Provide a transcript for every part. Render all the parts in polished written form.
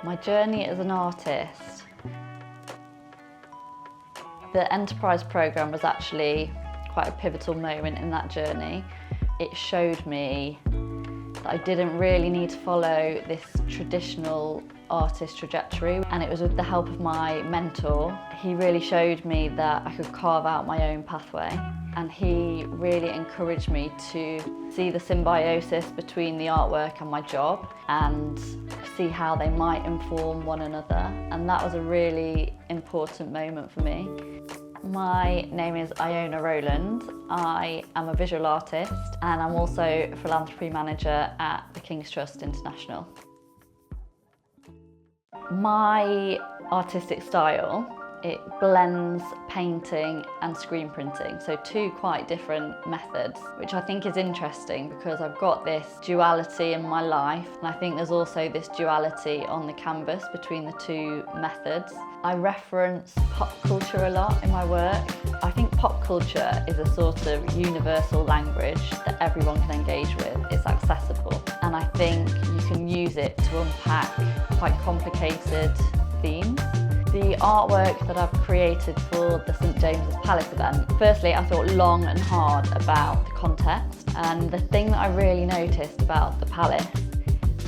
My journey as an artist. The Enterprise programme was actually quite a pivotal moment in that journey. It showed me that I didn't really need to follow this traditional artist trajectory, and it was with the help of my mentor. He really showed me that I could carve out my own pathway, and he really encouraged me to see the symbiosis between the artwork and my job and see how they might inform one another, and that was a really important moment for me. My name is Iona Rowland. I am a visual artist and I'm also a Philanthropy Manager at the King's Trust International. My artistic style, it blends painting and screen printing, so two quite different methods, which I think is interesting because I've got this duality in my life, and I think there's also this duality on the canvas between the two methods. I reference pop culture a lot in my work. I think pop culture is a sort of universal language that everyone can engage with. It's accessible, and I think you can use it to unpack quite complicated themes. The artwork that I've created for the St James's Palace event, firstly I thought long and hard about the context, and the thing that I really noticed about the palace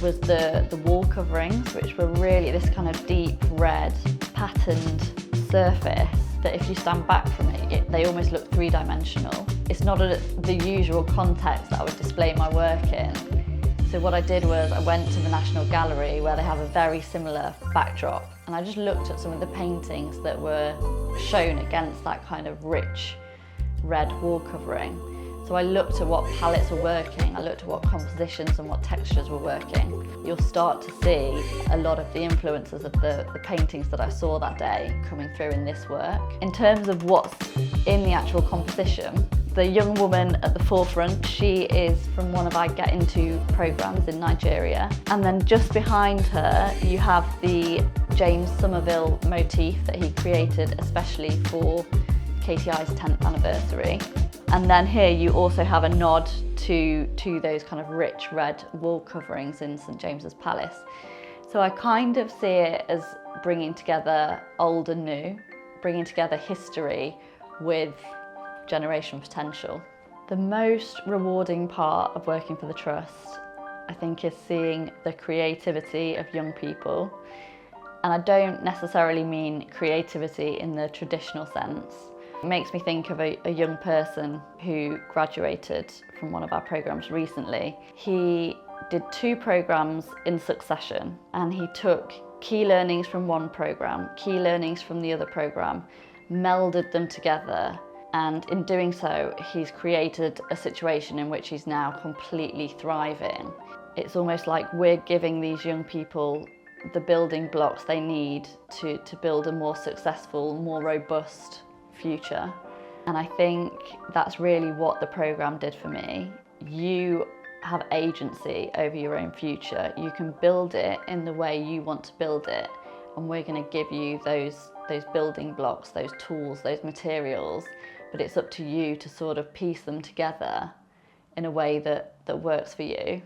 was the wall coverings, which were really this kind of deep red patterned surface that if you stand back from it, they almost look three-dimensional. It's not the usual context that I would display my work in. So what I did was I went to the National Gallery where they have a very similar backdrop, and I just looked at some of the paintings that were shown against that kind of rich red wall covering. So I looked at what palettes were working, I looked at what compositions and what textures were working. You'll start to see a lot of the influences of the paintings that I saw that day coming through in this work. In terms of what's in the actual composition, the young woman at the forefront, she is from one of our Get Into programmes in Nigeria. And then just behind her, you have the James Sommerville motif that he created especially for KTI's 10th anniversary. And then here you also have a nod to those kind of rich red wall coverings in St James's Palace. So I kind of see it as bringing together old and new, bringing together history with generation potential. The most rewarding part of working for the Trust, I think, is seeing the creativity of young people. And I don't necessarily mean creativity in the traditional sense. It makes me think of a young person who graduated from one of our programmes recently. He did 2 programmes in succession, and he took key learnings from one programme, key learnings from the other programme, melded them together, and in doing so, he's created a situation in which he's now completely thriving. It's almost like we're giving these young people the building blocks they need to build a more successful, more robust future. And I think that's really what the programme did for me. You have agency over your own future. You can build it in the way you want to build it, and we're going to give you those building blocks, those tools, those materials, but it's up to you to sort of piece them together in a way that works for you.